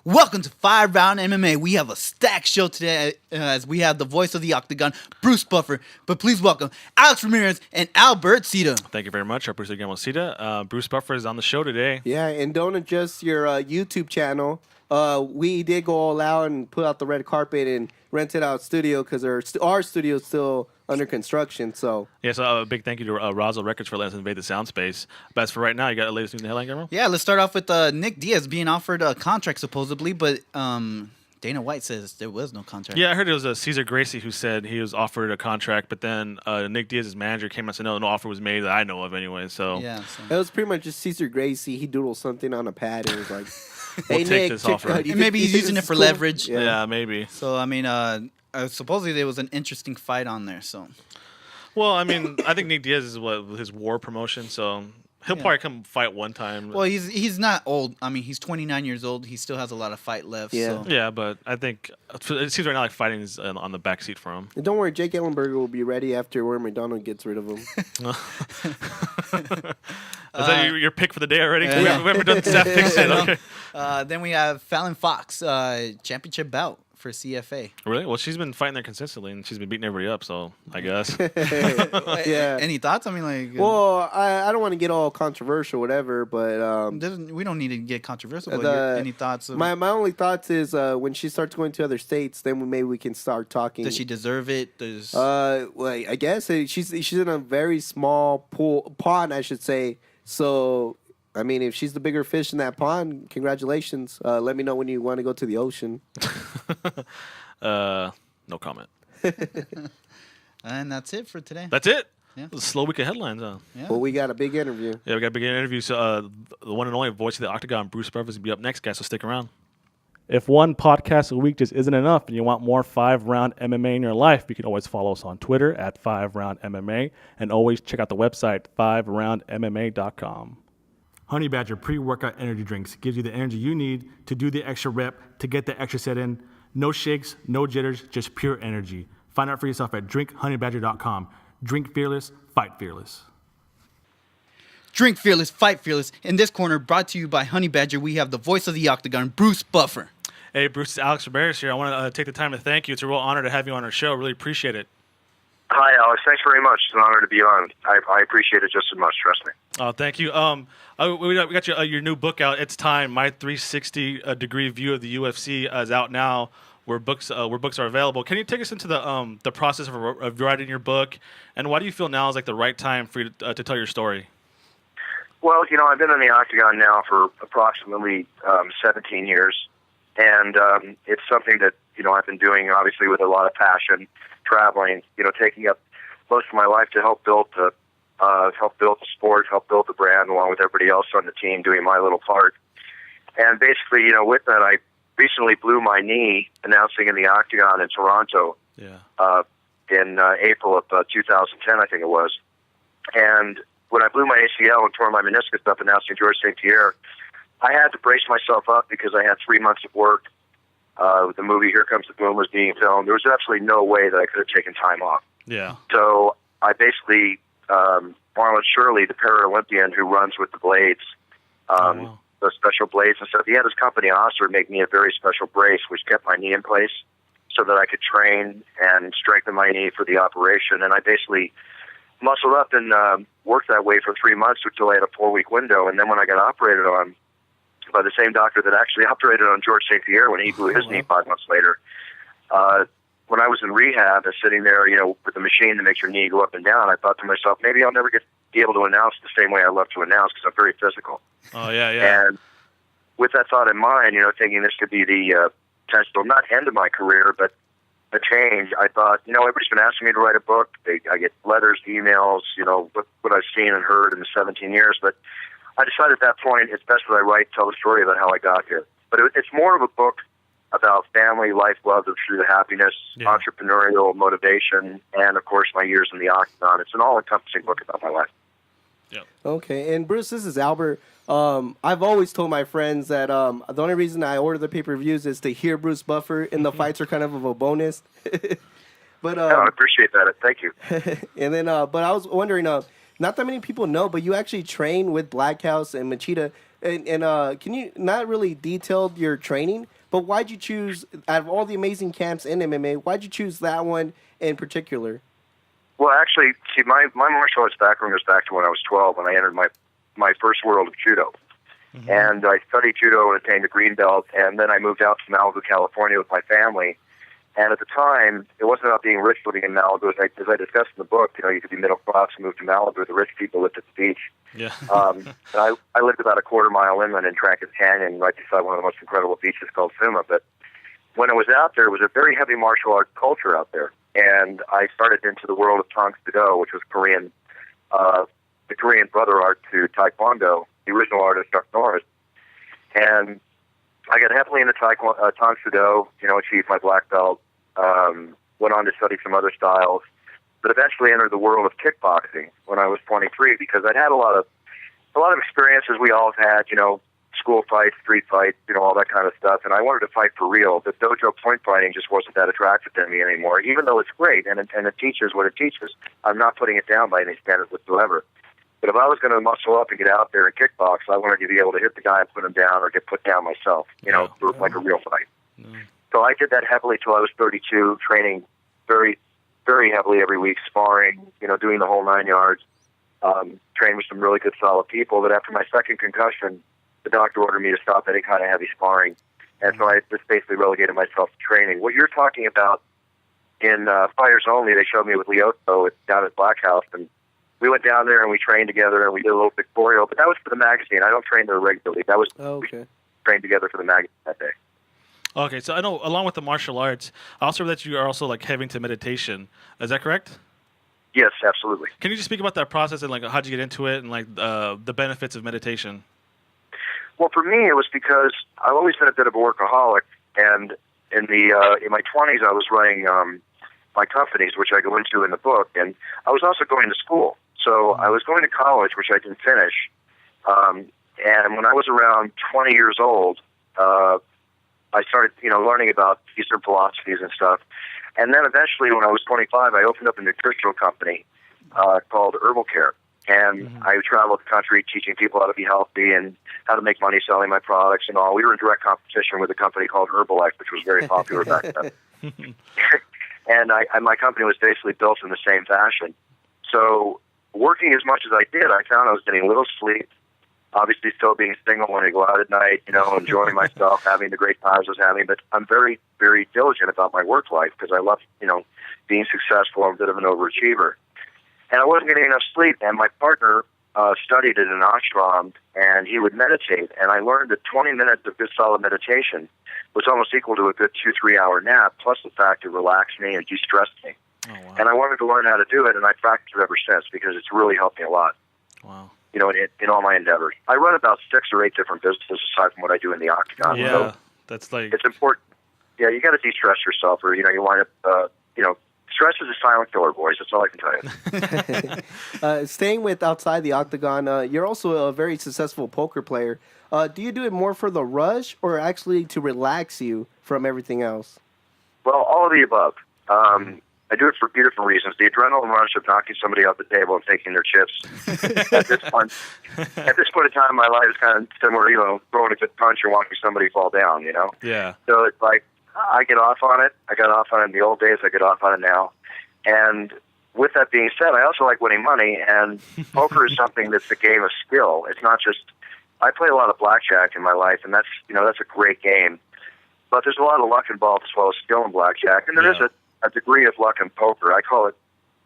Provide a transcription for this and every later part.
Welcome to 5RoundMMA. We have a stacked show today as we have the voice of the Octagon, Bruce Buffer. But please welcome Alex Ramirez and Albert Cita. Thank you very much. I'm Bruce again with Cita. Bruce Buffer is on the show today. Yeah, and don't adjust your YouTube channel. We did go all out and put out the red carpet and rented out studio because our studio is still under construction. So a big thank you to Roswell Records for letting us invade the sound space. But as for right now, you got the latest news in the headline, Guillermo? Yeah, let's start off with Nick Diaz being offered a contract supposedly, but Dana White says there was no contract. Yeah, I heard it was Cesar Gracie who said he was offered a contract, but then Nick Diaz's manager came out and said no offer was made that I know of anyway. So yeah, it was pretty much just Cesar Gracie. He doodled something on a pad and was like, We'll "Hey take Nick, this offer." And maybe he's using it for cool? leverage. Yeah, maybe. So I mean, supposedly there was an interesting fight on there. So Well, I mean, I think Nick Diaz is his war promotion, so he'll probably come fight one time. well, he's not old. I mean, he's 29 years old. He still has a lot of fight left. Yeah. So. Yeah, but I think it seems right now like fighting is on the back seat for him. And don't worry, Jake Ellenberger will be ready after Warren McDonald gets rid of him. Is that your pick for the day already? Yeah. We haven't done staff picks yet. Okay. Then we have Fallon Fox, championship bout for CFA. Really? Well, she's been fighting there consistently, and she's been beating everybody up, so I guess. Yeah. Any thoughts? I mean, like, Well, I don't want to get all controversial, whatever, but we don't need to get controversial. But any thoughts? my only thoughts is when she starts going to other states, then maybe we can start talking. Does she deserve it? Well, I guess she's in a very small pond, I should say. So, I mean, if she's the bigger fish in that pond, congratulations. Let me know when you want to go to the ocean. No comment. And that's it for today. That's it? Yeah. It was a slow week of headlines, huh? Yeah. Well, we got a big interview. Yeah, we got a big interview. So the one and only voice of the Octagon, Bruce Buffer, is going to be up next, guys, so stick around. If one podcast a week just isn't enough and you want more 5-round MMA in your life, you can always follow us on Twitter at 5RoundMMA and always check out the website 5roundmma.com. Honey Badger pre-workout energy drinks gives you the energy you need to do the extra rep, to get the extra set in. No shakes, no jitters, just pure energy. Find out for yourself at drinkhoneyBadger.com. Drink fearless, fight fearless. Drink fearless, fight fearless. In this corner, brought to you by Honey Badger, we have the voice of the Octagon, Bruce Buffer. Hey, Bruce, it's Alex Ramirez here. I want to take the time to thank you. It's a real honor to have you on our show. Really appreciate it. Hi, Alex. Thanks very much. It's an honor to be on. I appreciate it just as much. Trust me. Oh, thank you. We got your new book out. It's time. My 360-degree view of the UFC is out now. Where books are available. Can you take us into the process of writing your book, and why do you feel now is like the right time for you to tell your story? Well, I've been in the Octagon now for approximately 17 years, and it's something that I've been doing obviously with a lot of passion, traveling, taking up most of my life to help build the sport, help build the brand, along with everybody else on the team, doing my little part. And basically, with that, I recently blew my knee announcing in the Octagon in Toronto. Yeah. In April of 2010, I think it was. And when I blew my ACL and tore my meniscus up announcing George St. Pierre, I had to brace myself up because I had 3 months of work. The movie Here Comes the Boom was being filmed. There was absolutely no way that I could have taken time off. Yeah. So I basically, Marlon Shirley, the Paralympian who runs with the blades, the special blades and stuff, he had his company, Osler, make me a very special brace, which kept my knee in place so that I could train and strengthen my knee for the operation. And I basically muscled up and worked that way for 3 months until I had a 4-week window. And then when I got operated on by the same doctor that actually operated on George St. Pierre when he blew his knee 5 months later, when I was in rehab and sitting there, with the machine that makes your knee go up and down, I thought to myself, maybe I'll never be able to announce the same way I love to announce because I'm very physical. Oh, yeah. And with that thought in mind, thinking this could be the potential, not end of my career, but a change, I thought, everybody's been asking me to write a book. I get letters, emails, what I've seen and heard in the 17 years. But I decided at that point it's best that I tell the story about how I got here. But it's more of a book about family, life, love, the true happiness, entrepreneurial motivation, and, of course, my years in the Octagon. It's an all-encompassing book about my life. Yep. Okay, and Bruce, this is Albert. I've always told my friends that the only reason I order the pay-per-views is to hear Bruce Buffer, and the fights are kind of a bonus. But I appreciate that. Thank you. And then, but I was wondering, not that many people know, but you actually train with Black House and Machida. And can you not really detail your training, but why'd you choose out of all the amazing camps in MMA? Why'd you choose that one in particular? Well, actually, see, my martial arts background goes back to when I was 12 when I entered my first world of judo. Mm-hmm. And I studied judo and attained a green belt, and then I moved out to Malibu, California with my family. And at the time, it wasn't about being rich living in Malibu. As I discussed in the book, you could be middle class and move to Malibu. The rich people lived at the beach. Yeah. I lived about a quarter-mile inland in Trancas Canyon, right beside one of the most incredible beaches called Suma. But when I was out there, it was a very heavy martial arts culture out there. And I started into the world of Tang Soo Do, which was Korean, the Korean brother art to Taekwondo, the original artist, Chuck Norris. And I got heavily into Tang Soo Do, achieved my black belt, went on to study some other styles, but eventually entered the world of kickboxing when I was 23 because I'd had a lot of experiences we all have had, school fights, street fights, all that kind of stuff, and I wanted to fight for real. The dojo point fighting just wasn't that attractive to me anymore, even though it's great and it teaches what it teaches. I'm not putting it down by any standard whatsoever. But if I was going to muscle up and get out there and kickbox, I wanted to be able to hit the guy and put him down or get put down myself, like a real fight. Mm. So I did that heavily till I was 32, training very, very heavily every week, sparring, doing the whole 9 yards, trained with some really good, solid people. But after my second concussion, the doctor ordered me to stop any kind of heavy sparring. And so I just basically relegated myself to training. What you're talking about in Fighters Only, they showed me with Lyoto down at Black House, and we went down there and we trained together and we did a little pictorial, but that was for the magazine. I don't train there regularly. That was we trained together for the magazine that day. Okay, so I know along with the martial arts, I also read that you are also like heavy into meditation. Is that correct? Yes, absolutely. Can you just speak about that process and like how'd you get into it and like the benefits of meditation? Well, for me, it was because I've always been a bit of a workaholic, and in my 20s, I was running my companies, which I go into in the book, and I was also going to school. So I was going to college, which I didn't finish. And when I was around 20 years old, I started, learning about Eastern philosophies and stuff. And then eventually, when I was 25, I opened up a nutritional company called Herbal Care. And I traveled the country teaching people how to be healthy and how to make money selling my products and all. We were in direct competition with a company called Herbalife, which was very popular back then. And my company was basically built in the same fashion. So working as much as I did, I found I was getting little sleep, obviously still being single when I go out at night, enjoying myself, having the great times I was having. But I'm very, very diligent about my work life because I love, being successful. I'm a bit of an overachiever. And I wasn't getting enough sleep, and my partner studied at an ashram, and he would meditate, and I learned that 20 minutes of good solid meditation was almost equal to a good 2-3 hour nap, plus the fact it relaxed me and de-stressed me. Oh, wow. And I wanted to learn how to do it, and I practiced it ever since because it's really helped me a lot. Wow. In all my endeavors. I run about 6 or 8 different businesses aside from what I do in the Octagon. Yeah, so that's like... It's important. Yeah, you got to de-stress yourself, or, you wind up, stress is a silent killer, boys. That's all I can tell you. Staying with outside the Octagon, you're also a very successful poker player. Do you do it more for the rush or actually to relax you from everything else? Well, all of the above. I do it for a few different reasons. The adrenaline rush of knocking somebody off the table and taking their chips. At this point in time in my life, it's kind of similar, throwing a good punch or watching somebody fall down, Yeah. So it's like, I get off on it. I got off on it in the old days. I get off on it now. And with that being said, I also like winning money. And poker is something that's a game of skill. It's not just. I play a lot of blackjack in my life, and that's a great game. But there's a lot of luck involved as well as skill in blackjack, and there is a degree of luck in poker. I call it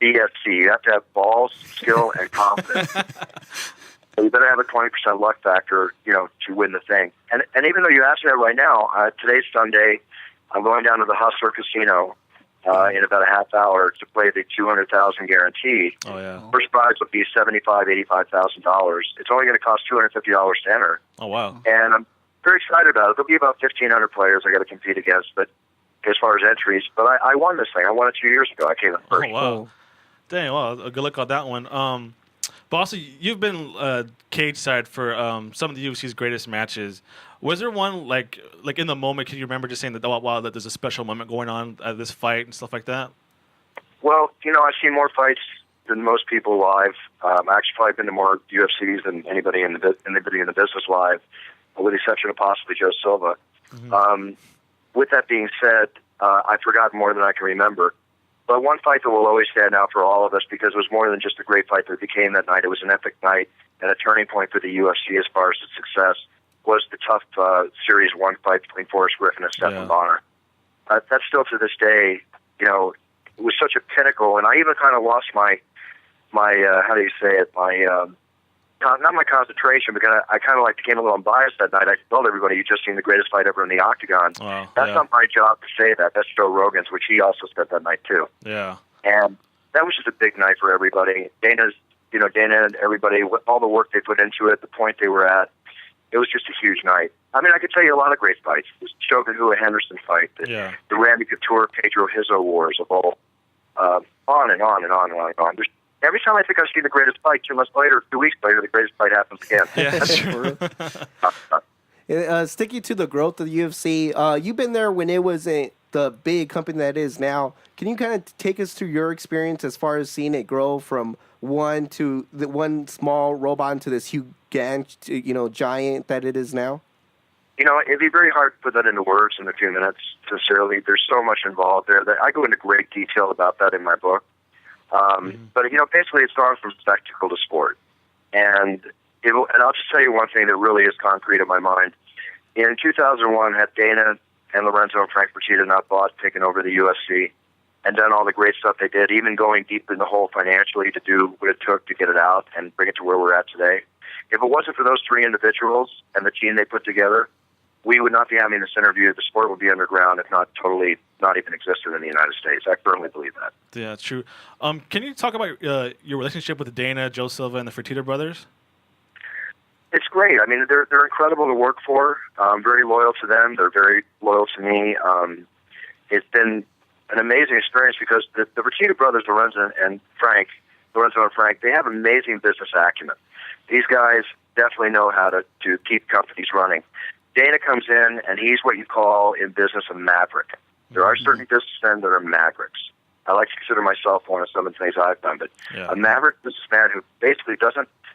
BSC. You have to have balls, skill, and confidence. So you better have a 20% luck factor, to win the thing. And even though you ask me that right now, today's Sunday. I'm going down to the Hustler Casino in about a half hour to play the $200,000 guaranteed. Oh yeah. First prize would be $85,000. It's only going to cost $250 to enter. Oh wow. And I'm very excited about it. There'll be about 1,500 players I got to compete against, but as far as entries, but I won this thing. I won it 2 years ago. I came in first. Oh wow. Dang. Well, good luck on that one. But also, you've been cage side for some of the UFC's greatest matches. Was there one like in the moment? Can you remember just saying that wow, that there's a special moment going on at this fight and stuff like that? Well, I've seen more fights than most people live. I actually probably been to more UFCs than anybody in the business live, with the exception of possibly Joe Silva. With that being said, I've forgotten more than I can remember. But one fight that will always stand out for all of us, because it was more than just a great fight that it became that night. It was an epic night and a turning point for the UFC as far as its success, was the tough Series 1 fight between Forrest Griffin and Stephen Bonner. That's still to this day, you know, it was such a pinnacle. And I even kind of lost my how do you say it, not my concentration, because I kind of became a little unbiased that night. I told everybody, you just seen the greatest fight ever in the Octagon. Wow, That's not my job to say that. That's Joe Rogan's, which he also said that night too. Yeah. And that was just a big night for everybody. Dana and everybody, all the work they put into it, the point they were at, it was just a huge night. I mean, I could tell you a lot of great fights. The Shogun Hua Henderson fight, the Randy Couture, Pedro Hizzo wars of all, on and on and on and on and on. Every time I think I've seen the greatest fight, 2 months later, 2 weeks later, the greatest fight happens again. Yeah, that's true. Sticking to the growth of the UFC, you've been there when it wasn't the big company that it is now. Can you kind of take us through your experience as far as seeing it grow from one small robot to this huge, giant that it is now? You know, it'd be very hard to put that into words in a few minutes, sincerely. There's so much involved there that I go into great detail about that in my book. But, you know, basically it's gone from spectacle to sport. And I'll just tell you one thing that really is concrete in my mind. In 2001, had Dana and Lorenzo and Frank Fertitta not taken over the UFC and done all the great stuff they did, even going deep in the hole financially to do what it took to get it out and bring it to where we're at today. If it wasn't for those 3 individuals and the team they put together, we would not be having this interview. The sport would be underground, if not totally not even existed in the United States. I firmly believe that. Yeah, it's true. Can you talk about your relationship with Dana, Joe Silva, and the Fertitta brothers? It's great. I mean, they're incredible to work for. I'm very loyal to them. They're very loyal to me. It's been an amazing experience because the Fertitta brothers, Lorenzo and Frank, they have amazing business acumen. These guys definitely know how to keep companies running. Dana comes in, and he's what you call in business a maverick. There are certain businessmen that are mavericks. I like to consider myself one of some of the things I've done, but a maverick businessman who basically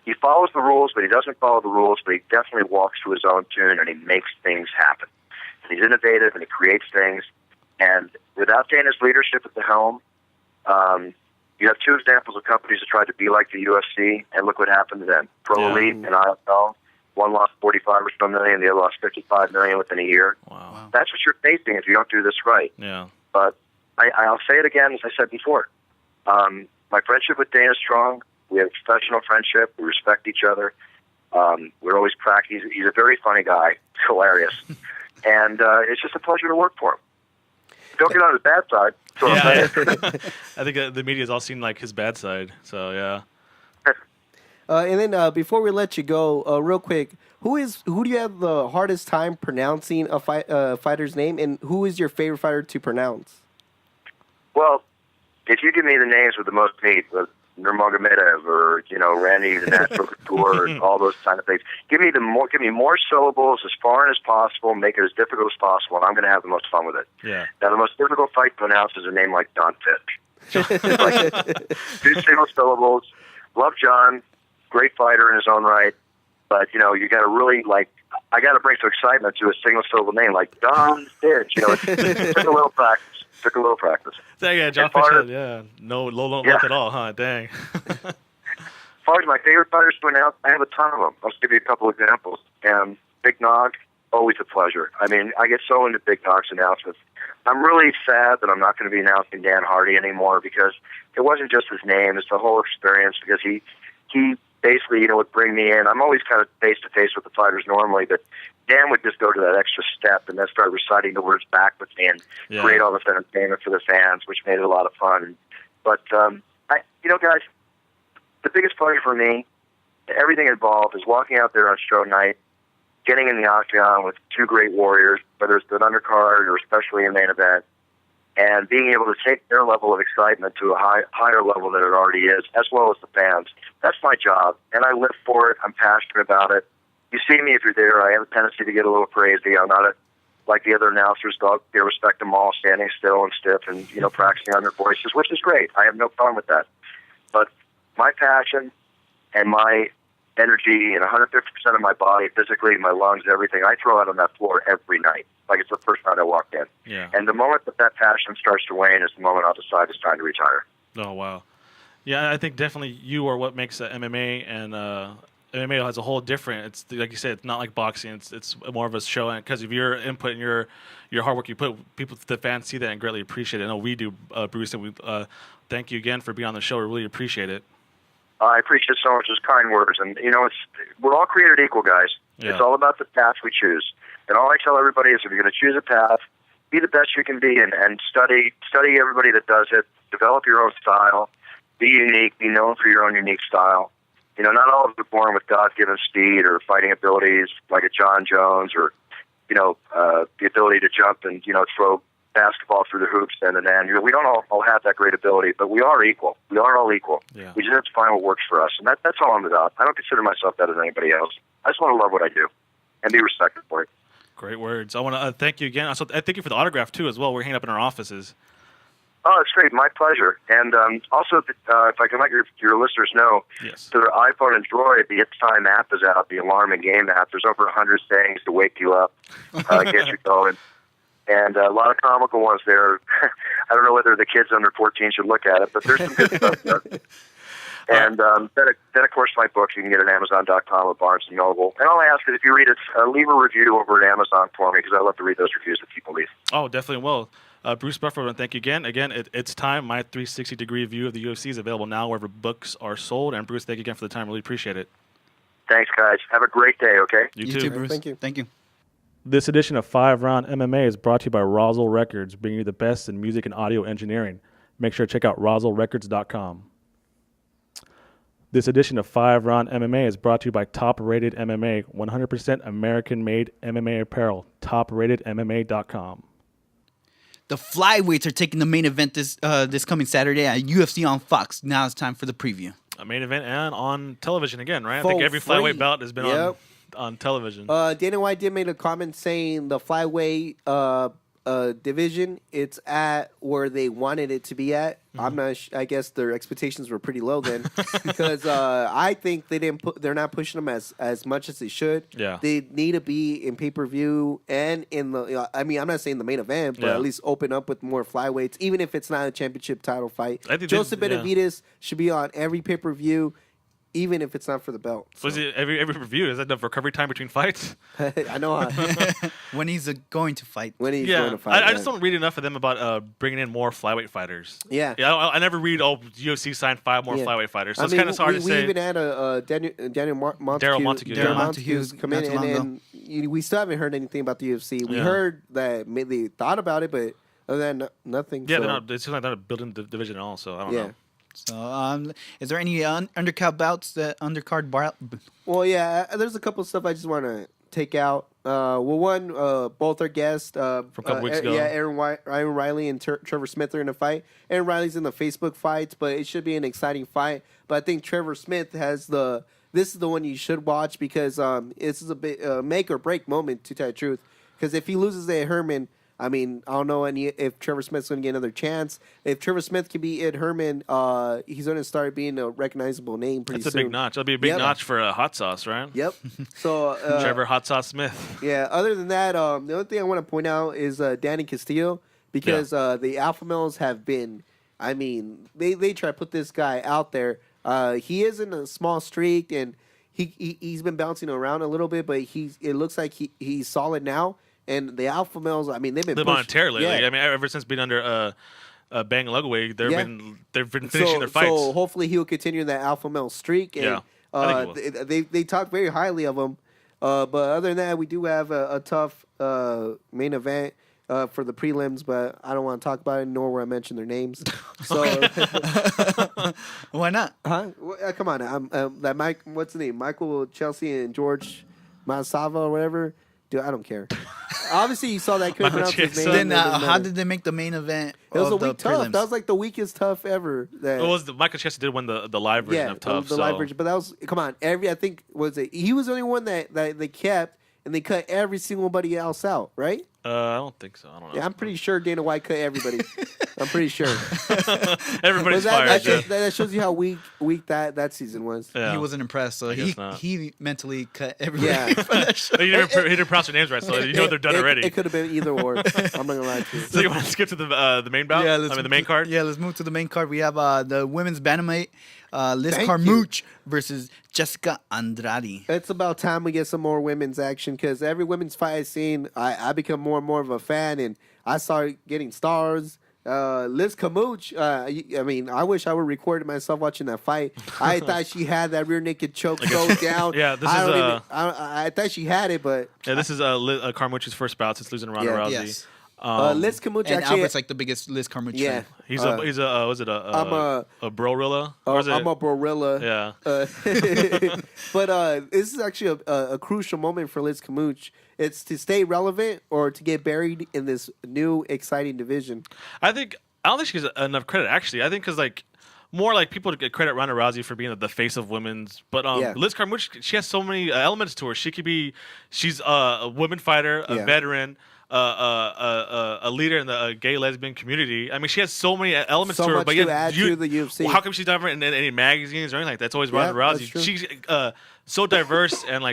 he follows the rules, but he doesn't follow the rules, but he definitely walks to his own tune, and he makes things happen. And he's innovative, and he creates things. And without Dana's leadership at the helm, you have 2 examples of companies that tried to be like the UFC, and look what happened to them. Pro Elite and IFL. One lost 45 or so million, the other lost 55 million within a year. Wow. That's what you're facing if you don't do this right. Yeah. But I'll say it again, as I said before. My friendship with Dana is strong. We have a professional friendship. We respect each other. We're always cracking. He's a very funny guy. He's hilarious. And it's just a pleasure to work for him. Don't get on his bad side. I think the media's all seen his bad side. So, yeah. And then before we let you go, real quick, who do you have the hardest time pronouncing a fighter's name, and who is your favorite fighter to pronounce? Well, if you give me the names with the most meat, Nurmagomedov or Randy the Natural Couture, and all those kind of things, give me more syllables as foreign as possible, make it as difficult as possible, and I'm going to have the most fun with it. Yeah. Now, the most difficult fight to pronounce is a name like Don Fitch. 2 single syllables. Love John. Great fighter in his own right, but you got to really I got to bring some excitement to a single syllable name like Don Fitch. It took a little practice. Yeah, John Fitch. No luck at all, huh? Dang. As far as my favorite fighters to announce, I have a ton of them. I'll just give you a couple examples. Big Nog, always a pleasure. I mean, I get so into Big Nog's announcements. I'm really sad that I'm not going to be announcing Dan Hardy anymore because it wasn't just his name; it's the whole experience. Because he basically, would bring me in. I'm always kind of face-to-face with the fighters normally, but Dan would just go to that extra step and then start reciting the words back with me and create all this entertainment for the fans, which made it a lot of fun. But, guys, the biggest pleasure for me, everything involved, is walking out there on show night, getting in the Octagon with 2 great warriors, whether it's the undercard or especially in main event, and being able to take their level of excitement to a higher level than it already is, as well as the fans. That's my job, and I live for it. I'm passionate about it. You see me if you're there. I have a tendency to get a little crazy. I'm not like the other announcers. They respect them all, standing still and stiff and, practicing on their voices, which is great. I have no problem with that. But my passion and my energy and 150% of my body, physically, my lungs, everything, I throw out on that floor every night, like it's the first night I walked in. Yeah. And the moment that passion starts to wane is the moment I'll decide it's time to retire. Oh, wow. Yeah, I think definitely you are what makes MMA and MMA has a whole different. It's like you said, it's not like boxing. It's more of a show, and because of your input and your hard work you put, the fans see that and greatly appreciate it. I know we do, Bruce, and we thank you again for being on the show. We really appreciate it. I appreciate so much those kind words, and we're all created equal, guys. Yeah. It's all about the path we choose. And all I tell everybody is, if you're going to choose a path, be the best you can be, and study everybody that does it. Develop your own style. Be unique. Be known for your own unique style. Not all of us are born with God-given speed or fighting abilities like a John Jones, or the ability to jump and throw basketball through the hoops and then. We don't all have that great ability, but we are equal. We are all equal. Yeah. We just have to find what works for us, and that's all I'm about. I don't consider myself better than anybody else. I just want to love what I do and be respected for it. Great words. I want to thank you again. Also, I thank you for the autograph too, as well. We're hanging up in our offices. Oh, it's great. My pleasure. And also, if I can let your listeners know, Yes. to their iPhone and Droid, the It's Time app is out, the alarm and game app. There's over 100 sayings to wake you up, get you going. And a lot of comical ones there. I don't know whether the kids under 14 should look at it, but there's some good stuff there. And then, of course, my books you can get at Amazon.com or Barnes & Noble. And all I ask is, if you read it, leave a review over at Amazon for me, because I love to read those reviews that people leave. Oh, definitely will. Bruce Buffer, I want to thank you again. Again, It's Time. My 360-degree view of the UFC is available now wherever books are sold. And Bruce, thank you again for the time. Really appreciate it. Thanks, guys. Have a great day, okay? You too, too. Bruce. Thank you. Thank you. This edition of 5 Round MMA is brought to you by Rosal Records, bringing you the best in music and audio engineering. Make sure to check out rosalrecords.com. This edition of 5 Round MMA is brought to you by Top Rated MMA, 100% American-made MMA apparel, topratedmma.com. The flyweights are taking the main event this coming Saturday at UFC on Fox. Now it's time for the preview. A main event and on television again, right? I For think every free. flyweight bout has been Yep. on television. Dana White did make a comment saying the flyweight division, it's at where they wanted it to be at. I'm not. I guess their expectations were pretty low then, because I think they're not pushing them as much as they should. Yeah. They need to be in pay-per-view and in the. I mean, I'm not saying the main event, but Yeah. at least open up with more flyweights, even if it's not a championship title fight. I think Joseph yeah. Benavidez should be on every pay-per-view, even if it's not for the belt. So is it every review? Is that the recovery time between fights? I know how, When he's going to fight. when he's Yeah, going to fight. I just don't read enough of them about bringing in more flyweight fighters. Yeah. I never read, UFC signed 5 more Yeah. flyweight fighters. So it's kind of hard to we say. even had a Daniel Montague. Daryl Montague, Daryl yeah. Montague's come in, not too long and we still haven't heard anything about the UFC. We Yeah. heard that they thought about it, but other than nothing. Yeah, so, they're not. It's like they're not building the division at all. So I don't yeah. know. So, is there any undercard bouts, undercard bar? Well, yeah, there's a couple of stuff I just want to take out. One, both our guests from a couple weeks ago. Yeah, Aaron Riley and Trevor Smith are in a fight. Aaron Riley's in the Facebook fights, but it should be an exciting fight. But I think Trevor Smith has this is the one you should watch, because this is a bit make or break moment, to tell the truth. Because if he loses to Herman, I mean, I don't know if Trevor Smith's going to get another chance. If Trevor Smith can beat Ed Herman, he's going to start being a recognizable name pretty That's soon. a big notch. That'll be a big Yep. notch for Hot Sauce, right? Yep. So Trevor Hot Sauce Smith. yeah. Other than that, the only thing I want to point out is Danny Castillo, because the alpha males have been. I mean, they try to put this guy out there. He is in a small streak, and he's been bouncing around a little bit, but it looks like he's solid now. And the alpha males, I mean, they've been Live on a tear lately. Yeah. I mean, ever since being under Bang Lugaway, Yeah. they've been finishing their fights. So hopefully he'll continue that alpha male streak. And, Yeah, I think they talk very highly of him. But other than that, we do have a tough main event for the prelims, but I don't want to talk about it, nor will I mention their names. So, Why not? huh? Come on, that Mike. What's the name? Michael Chelsea and George Masava or whatever. Dude, I don't care. Obviously, you saw that. Couldn't pronounce his name. Then It doesn't how matter. did they make the main event? It was a of the week tough. prelims? That was like the weakest tough ever. That, Michael Chester did win the live version yeah, of Tough. the live version. But that was, come on, I think was it. He was the only one that they kept, and they cut every single buddy else out, right? I don't think so. I don't know. Yeah, I'm pretty sure Dana White cut everybody. I'm pretty sure. Everybody's But fired. yeah. that shows you how weak that season was. Yeah. He wasn't impressed, so guess not. he mentally cut everybody Yeah. from that show. He didn't pronounce their names right, so you know they're done already. It could have been either or. I'm not gonna lie to you. So you want to skip to the main bout? The main card. Yeah, let's move to the main card. We have the women's bantamweight, Liz Thank Carmouche versus Jessica Andrade. It's about time we get some more women's action because every women's fight I've seen, I become more and more of a fan, and I start getting stars. Liz Carmouche, I mean, I wish I would recorded myself watching that fight. I thought she had that rear naked choke so down. Yeah, this I thought she had it, but Yeah, this is Carmouche's first bout since losing to Ronda Rousey. Yes. Liz Carmouche And actually. Albert's like the biggest Liz Carmouche Yeah. fan. He's I'm a Brorilla? Or is it? I'm a Barilla. Yeah. But this is actually a crucial moment for Liz Carmouche. It's to stay relevant or to get buried in this new exciting division. I don't think she gets enough credit actually. I think because more like people get credit Ronda Rousey for being the face of women's, but Yeah. Liz Carmouche, she has so many elements to her. She's a woman fighter, a Yeah. veteran, a leader in the gay lesbian community. I mean, she has so many elements So to her. much But to yet, add to the UFC. How come she's never in any magazines or anything like that? It's always Ronda that's Rousey. true. She's so diverse and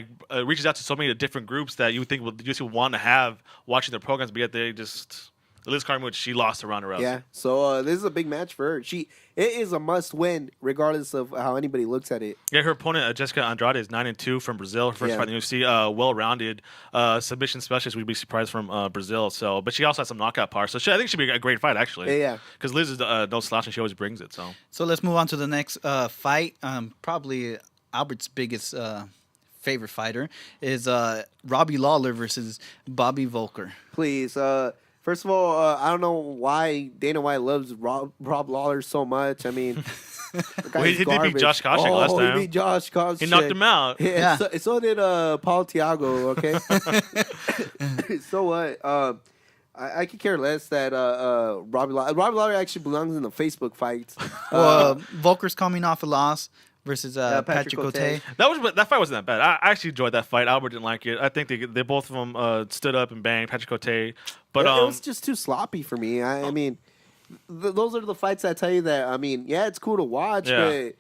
reaches out to so many different groups that you would think the UFC would want to have watching their programs, but yet they just. Liz Carmouche, she lost to Ronda Rousey. Yeah, so this is a big match for her. It is a must win, regardless of how anybody looks at it. Yeah, her opponent Jessica Andrade is 9-2 from Brazil. Her first fight in the UFC, well-rounded submission specialist. We'd be surprised from Brazil. So, but she also has some knockout power. So I think she'd be a great fight actually. Yeah. Because Liz is no slouch and she always brings it. So let's move on to the next fight. Probably Albert's biggest favorite fighter is Robbie Lawler versus Bobby Volker. Please, first of all, I don't know why Dana White loves Rob Lawler so much. I mean, the guy's he did beat garbage. Josh Koscheck last time. He beat Josh Koscheck. he knocked him out. Yeah. So did Paul Tiago. Okay. So what? I could care less that Robbie Lawler actually belongs in the Facebook fights. Volker's coming off a loss versus Patrick Cote. That fight wasn't that bad. I actually enjoyed that fight. Albert didn't like it. I think they both of them stood up and banged Patrick Cote. But it was just too sloppy for me. I mean, those are the fights that tell you that. I mean, yeah, it's cool to watch, but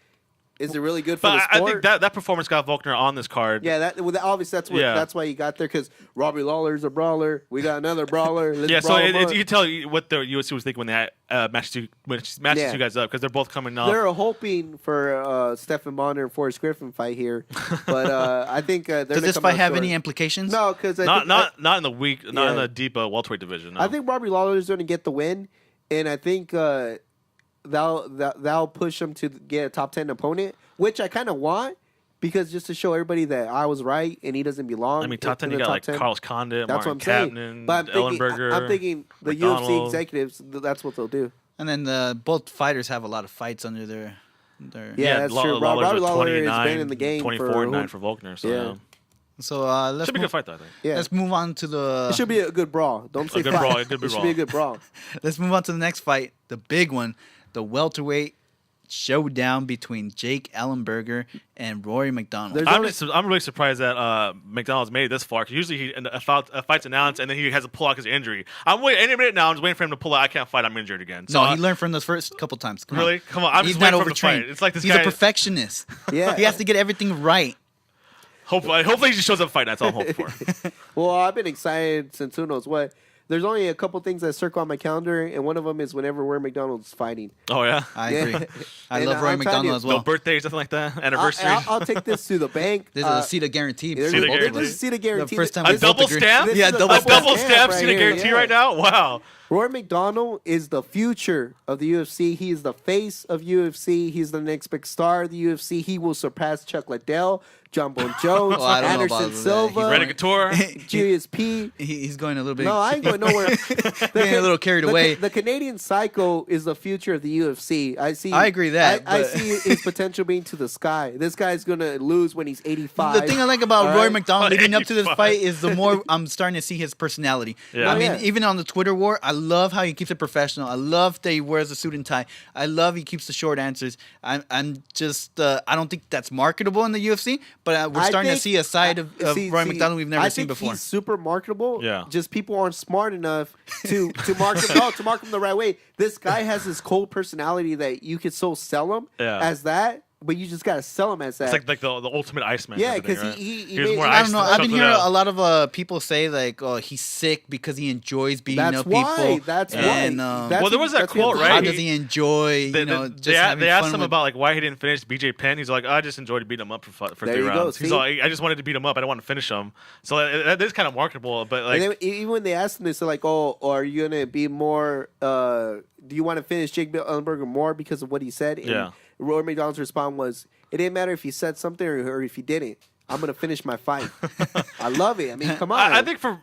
is it really good for the I sport? think that performance got Volkner on this card. Yeah, obviously that's why he got there because Robbie Lawler's a brawler. We got another brawler. Let's brawl him up. You can tell what the UFC was thinking when they matched two guys up because they're both coming up. They're hoping for Stephen Bonner and Forrest Griffin fight here, but I think they're Does this fight have any implications? No, because not in the weak, not in the deep welterweight division. No. I think Robbie Lawler is going to get the win, and I think that'll push him to get a top 10 opponent, which I kind of want because just to show everybody that I was right and he doesn't belong. I mean, top 10 you got 10. Carlos Condit, That's Martin what I'm Kaplan, saying. But I'm thinking the McDonald. UFC executives. That's what they'll do. And then both fighters have a lot of fights under their. Yeah, that's true. Robbie Lawler has been in the game 24-9 for Volkner. So Yeah. So let's should be a good fight, though, I think. Yeah. let's move on to the. It should be a good brawl. Don't say good fight. brawl. It could be It should brawl. be a good brawl. Let's move on to the next fight, the big one, the welterweight showdown between Jake Ellenberger and Rory McDonald. I'm really surprised that McDonald's made it this far. 'Cause usually a fight's announced and then he has to pull out his injury. I'm waiting any minute now. I'm just waiting for him to pull out. I can't fight. I'm injured again. So No, he learned from those first couple times. Come Really? on. Come on. I'm He's just not waiting for him to overtrained. fight. It's like this He's guy. a perfectionist. Yeah. He has to get everything right. Hopefully he just shows up fighting. That's all I'm hoping for. Well, I've been excited since who knows what. There's only a couple things that circle on my calendar, and one of them is whenever Rory McDonald's fighting. Oh, yeah? I Yeah. agree. I And love Rory I'm telling McDonald you, as No well. birthdays, something like that? Anniversary? I'll take this to the bank. There's a Cita guarantee. There's Cita a guarantee. Cita guarantee. The first time a we both double agree. stamp? This Yeah, is a double A stamp. double stamp right Cena here, guarantee yeah. right now? Wow. Rory McDonald is the future of the UFC. He is the face of UFC. He's the next big star of the UFC. He will surpass Chuck Liddell, John Bon Jones, Well, I don't know about Anderson that. Silva, Ready Couture? Julius P. He's going a little bit. No, I ain't going nowhere. Getting a little carried away. The Canadian Psycho is the future of the UFC. I agree that, I but- see his potential being to the sky. This guy's gonna lose when he's 85. The thing I like about All Roy right? McDonald leading up to this 85. fight is the more I'm starting to see his personality. Yeah. I mean, Yeah. even on the Twitter war, I love how he keeps it professional. I love that he wears a suit and tie. I love he keeps the short answers. I'm just I don't think that's marketable in the UFC, but we're starting to see a side of Roy McDonald we've never seen before. He's super marketable. Yeah. Just people aren't smart enough to market to market him the right way. This guy has this cold personality that you could so sell him as that. But you just gotta sell him as that. It's like the ultimate Iceman. Yeah, because right? he was made, more I ice don't know. than I've been chocolate hearing out. a lot of people say like, "Oh, he's sick because he enjoys beating That's up why. people." That's and, why. Well, there was that quote, How right? does he enjoy? They Just having asked fun him with- about like why he didn't finish BJ Penn. He's like, I just enjoyed beating him up for There 3 you go, rounds. He's see? like, I just wanted to beat him up. I didn't want to finish him. So that is kind of marketable. But like, and then, even when they asked him, they said like, "Oh, are you gonna be more? Do you want to finish Jake Ellenberger more because of what he said?" And Yeah. Roy McDonald's response was, "It didn't matter if he said something or if he didn't. I'm gonna finish my fight." I love it. I mean, come on. I think for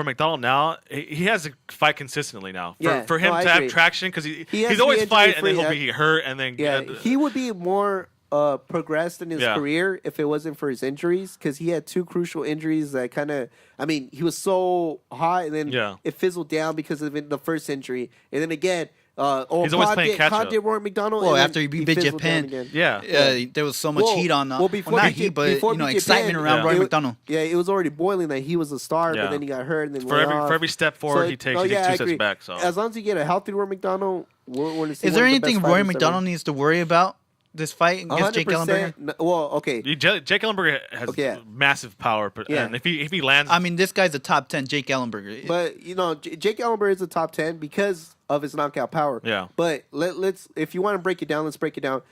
McDonald now, he has to fight consistently now. For him I to have agree. traction, because He has he's to be always fight and then injury-free, he'll be hurt and then Yeah, he would be more progressed in his career if it wasn't for his injuries, because he had 2 crucial injuries that kind of, I mean, he was so hot and then it fizzled down because of the first injury, and then again. He's always playing catch up. Did Roy McDonald. Well, and after he beat BJ fizzled down Penn, again. there was so much heat on. before not BJ heat, but before BJ excitement Penn, around Roy it- McDonald. Yeah, it was already boiling that he was a star, but then he got hurt and then for every step forward he takes, he takes 2 steps back. So as long as you get a healthy Roy McDonald, we're going to see. Is there one of the anything best Roy fighters McDonald needs to worry about this fight against Jake Ellenberger? Well, okay. Jake Ellenberger has massive power, and if he lands, I mean, this guy's a top 10 Jake Ellenberger. But Jake Ellenberger is a top 10 because of his knockout power. Yeah. But let's if you want to break it down, let's break it down.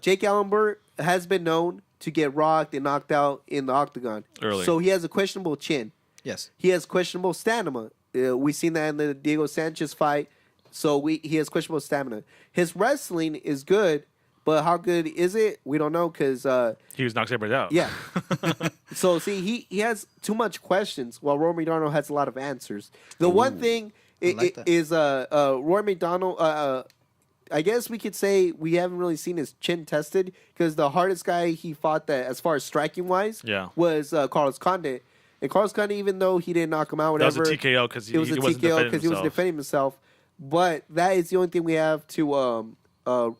Jake Ellenberger has been known to get rocked and knocked out in the octagon. Early. So he has a questionable chin. Yes. He has questionable stamina. We seen that in the Diego Sanchez fight. So he has questionable stamina. His wrestling is good, but how good is it? We don't know because he was knocked everybody out. yeah. So see, he has too much questions, while Roy McDonald has a lot of answers. The one thing like that. is Roy McDonald. I guess we could say we haven't really seen his chin tested, because the hardest guy he fought, that as far as striking wise, was Carlos Condit. And Carlos Condit, even though he didn't knock him out, That was whatever, a TKO because he it was a wasn't TKO defending because he was himself. defending himself. But that is the only thing we have to kind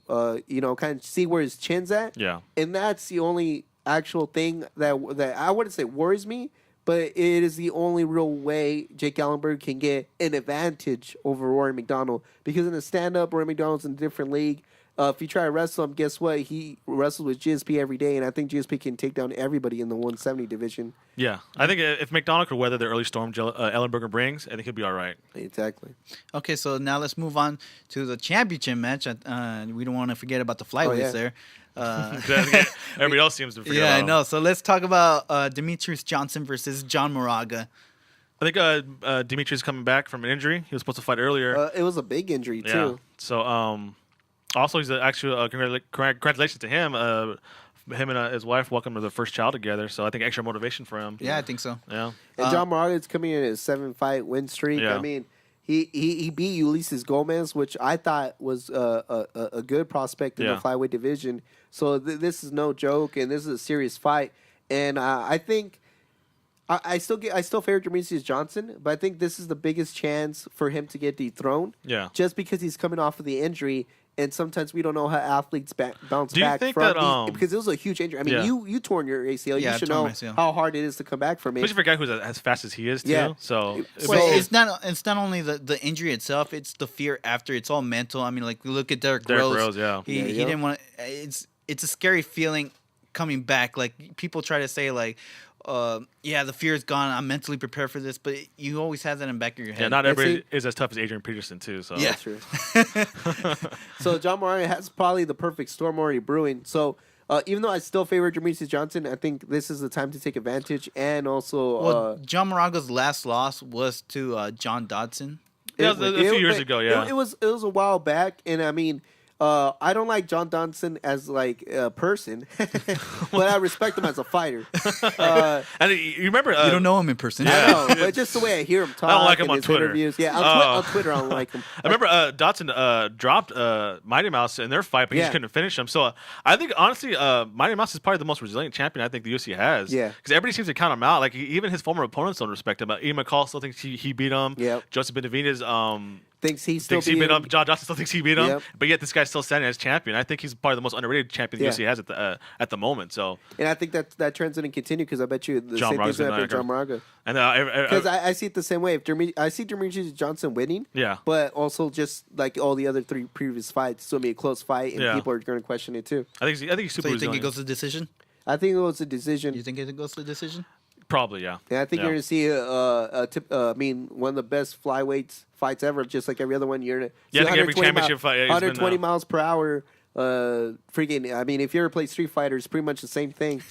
of see where his chin's at. Yeah. And that's the only actual thing that I wouldn't say worries me, but it is the only real way Jake Ellenberger can get an advantage over Rory McDonald. Because in a stand-up, Rory McDonald's in a different league. If you try to wrestle him, guess what? He wrestles with GSP every day, and I think GSP can take down everybody in the 170 division. Yeah. I think if McDonald could weather the early storm Ellenberger brings, I think he'll be all right. Exactly. Okay, so now let's move on to the championship match. We don't want to forget about the flyweights there. Everybody else seems to forget Yeah, I about know. So let's talk about Demetrius Johnson versus John Moraga. I think Dimitri's coming back from an injury. He was supposed to fight earlier. It was a big injury, too. So, also, he's actually congratulations to him. Him and his wife welcomed their first child together. So I think extra motivation for him. Yeah, I think so. Yeah. And John Moraga is coming in a 7-fight win streak. Yeah. I mean, he beat Ulysses Gomez, which I thought was a good prospect in the flyweight division. So this is no joke, and this is a serious fight. And I think I still favor Demetrius Johnson, but I think this is the biggest chance for him to get dethroned. Yeah. Just because he's coming off of the injury. And sometimes we don't know how athletes bounce Do you back think from that, because it was a huge injury. I mean, you torn your ACL. Yeah, You should I tore know my ACL. how hard it is to come back from it. Especially for a guy who's as fast as he is, too. Yeah. So, Well, it's not only the injury itself; it's the fear after. It's all mental. I mean, like look at Derek Rose. Yeah. He didn't want. It's a scary feeling coming back. Like people try to say like, the fear is gone. I'm mentally prepared for this, but you always have that in the back of your head. Yeah, not everybody is as tough as Adrian Peterson, too. So. Yeah. That's true. So John Moraga has probably the perfect storm already brewing. So even though I still favor Demetrius Johnson, I think this is the time to take advantage. And also, Well, John Moraga's last loss was to John Dodson. Yeah, a few years ago, yeah. It was a while back, and I mean, I don't like John Dodson as like a person, but I respect him as a fighter. And you remember? You don't know him in person. I know, but just the way I hear him talk. I don't like him in on his Twitter. Interviews. Yeah, on Twitter I don't like him. I remember Dotson dropped Mighty Mouse in their fight, but he just couldn't finish him. So I think, honestly, Mighty Mouse is probably the most resilient champion I think the UFC has. Yeah. Because everybody seems to count him out. Like, even his former opponents don't respect him. Ian McCall still thinks he beat him. Yep. Joseph Benavidez Thinks he beat him. John Johnson still thinks he beat him. Yep. But yet this guy's still standing as champion. I think he's probably the most underrated champion the UFC has at the moment. So. And I think that trend's going to continue because I bet you the John same thing's going to happen Moraga's to John Moraga. And Because I see it the same way. I see Demetrius Johnson winning. Yeah. But also just like all the other 3 previous fights, it's going to be a close fight, and people are going to question it too. I think he's super So you resilient. think it goes to decision? I think it was a decision. You think it goes to decision? Probably, yeah. And I think you're going to see one of the best flyweights fights ever, just like every other one. You're Yeah, I think every championship fight. 120 miles per hour. Freaking! I mean, if you ever play Street Fighter, it's pretty much the same thing.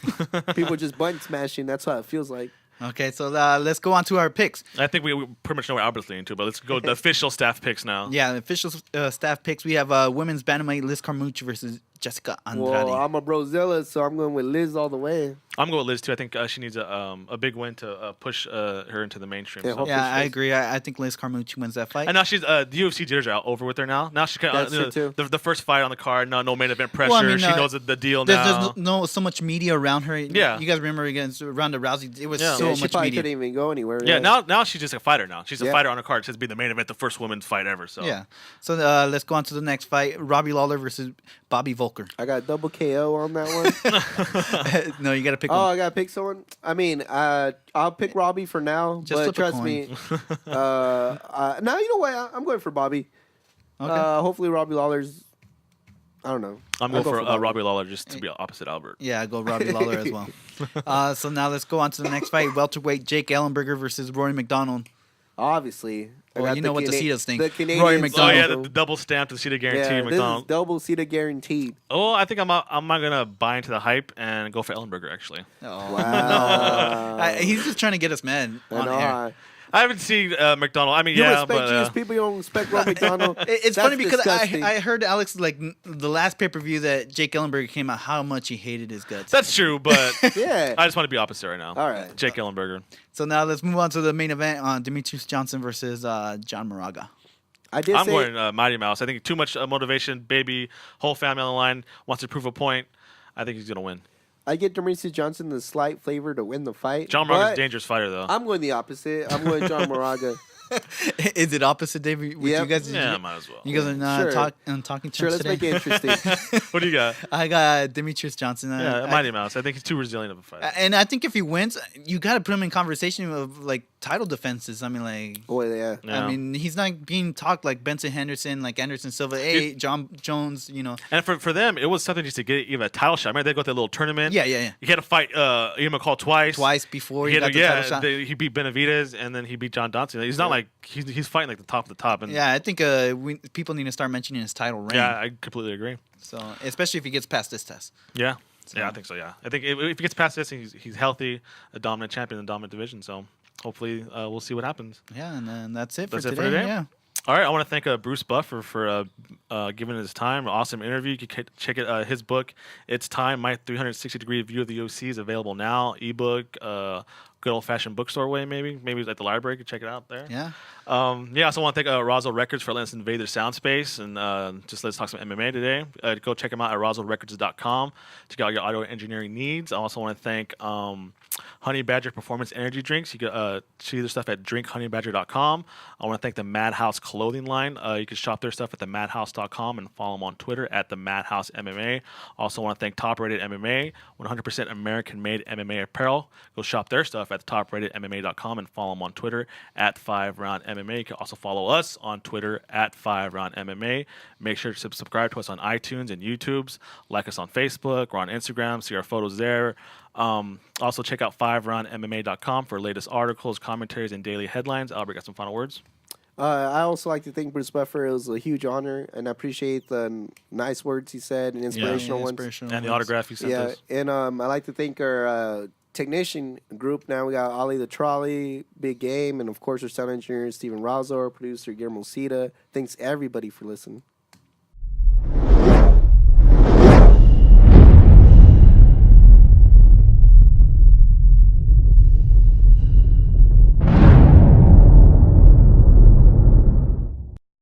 People just button smashing. That's how it feels like. Okay, so let's go on to our picks. I think we pretty much know where Albert's leaning to, but let's go with the official staff picks now. Yeah, the official staff picks. We have women's bantamweight Liz Carmouche versus Jessica Andrade. Well, I'm a Brozilla, so I'm going with Liz all the way. I'm going with Liz too. I think she needs a big win to push her into the mainstream. Yeah, So. Yeah, I agree. I think Liz Carmouche wins that fight. And now she's the UFC jitters are over with her now. Now she's kind That's true, too. the first fight on the card. No main event pressure. Well, I mean, she knows the deal There's now. no so much media around her. Yeah. You guys remember against Ronda Rousey? It was Yeah. so She much probably media. couldn't even go anywhere. Yeah, now she's just a fighter now. She's a Yeah. fighter on a card. She has to be the main event, the first women's fight ever. So Yeah. So let's go on to the next fight. Robbie Lawler versus Bobby Volker. I got double KO on that one. No, you got to pick Oh, one. I gotta pick someone. I mean, I'll pick Robbie for now, Just but flip a trust coin. me. Now you know what? I'm going for Bobby. Okay. Hopefully, Robbie Lawler's. I don't know. I'm I'll going go for Robbie Lawler just to be opposite Albert. Yeah, I go Robbie Lawler as well. So now let's go on to the next fight. Welterweight Jake Ellenberger versus Rory McDonald. Obviously. I Well, got you know what the Cana- Cetus thing. The Rory Canadian McDonald. Oh yeah, Cetus. the double stamp to see the guarantee Yeah, this McDonald. is double Cena guaranteed. Oh, I think I'm not gonna buy into the hype and go for Ellenberger actually. Oh, Wow. he's just trying to get us mad I on know. air. I haven't seen McDonald. I mean, You yeah, respect but Jewish people, you don't respect Rob McDonald. It's That's funny because disgusting. I heard Alex the last pay per view that Jake Ellenberger came out how much he hated his guts. that's true. But Yeah. I just want to be opposite right now. All right. Jake Ellenberger. So now let's move on to the main event on Demetrius Johnson versus John Moraga. I did I'm say going Mighty Mouse. I think too much motivation. Baby, whole family on the line, wants to prove a point. I think he's gonna win. I get Demetrius Johnson the slight flavor to win the fight. John Moraga's but a dangerous fighter though. I'm going the opposite. I'm going John Moraga. Is it opposite, David? With Yep. you guys? Yeah, might as well. You guys are Sure. talking terms Sure, let's today? make it interesting. What do you got? I got Demetrius Johnson. Yeah, Mighty Mouse. I think he's too resilient of a fighter. And I think if he wins, you got to put him in conversation of like title defenses. I mean, like, Oh, yeah. Yeah. I mean, he's not being talked like Benson Henderson, like Anderson Silva. Hey, John Jones, you know. And for them, it was something just to get even a title shot. Remember, they go to that little tournament. Yeah, yeah, yeah. He had to fight Ian McCall twice Before he got the title shot. He beat Benavidez and then he beat John Dodson. He's not like he's fighting like the top of the top. And Yeah, I think people need to start mentioning his title reign. yeah, I completely agree. So especially if he gets past this test. Yeah, yeah, I think so. Yeah, I think if he gets past this, he's healthy, a dominant champion in the dominant division. So hopefully we'll see what happens. Yeah, and then that's it for That's it today. for today? Yeah. All right, I want to thank Bruce Buffer for giving his time. Awesome interview. You can check it. His book, It's Time, My 360-Degree View of the UFC is available now. Ebook, good old-fashioned bookstore way, maybe. Maybe it's at the library. You can check it out there. Yeah. I also want to thank Roswell Records for letting us invade their sound space and just let's talk some MMA today. Go check them out at roswellrecords.com to get all your audio engineering needs. I also want to thank Honey Badger Performance Energy Drinks. You can see their stuff at drinkhoneybadger.com. I want to thank the Madhouse Clothing Line. You can shop their stuff at themadhouse.com and follow them on Twitter at the Madhouse MMA. Also want to thank Top Rated MMA, 100% American-made MMA apparel. Go shop their stuff at topratedmma.com and follow them on Twitter at FiveRoundMMA. You can also follow us on Twitter at FiveRoundMMA. Make sure to subscribe to us on iTunes and YouTubes. Like us on Facebook. We're on Instagram. See our photos there. Also, check out FiveRoundMMA.com for latest articles, commentaries, and daily headlines. Albert, got some final words? I also like to thank Bruce Buffer. It was a huge honor, and I appreciate the nice words he said and inspirational ones. And the autograph you sent us. And I like to thank our technician group. Now we got Ollie the Trolley, Big Game, and of course our sound engineer Steven Razor, producer Guillermo Cita. Thanks everybody for listening.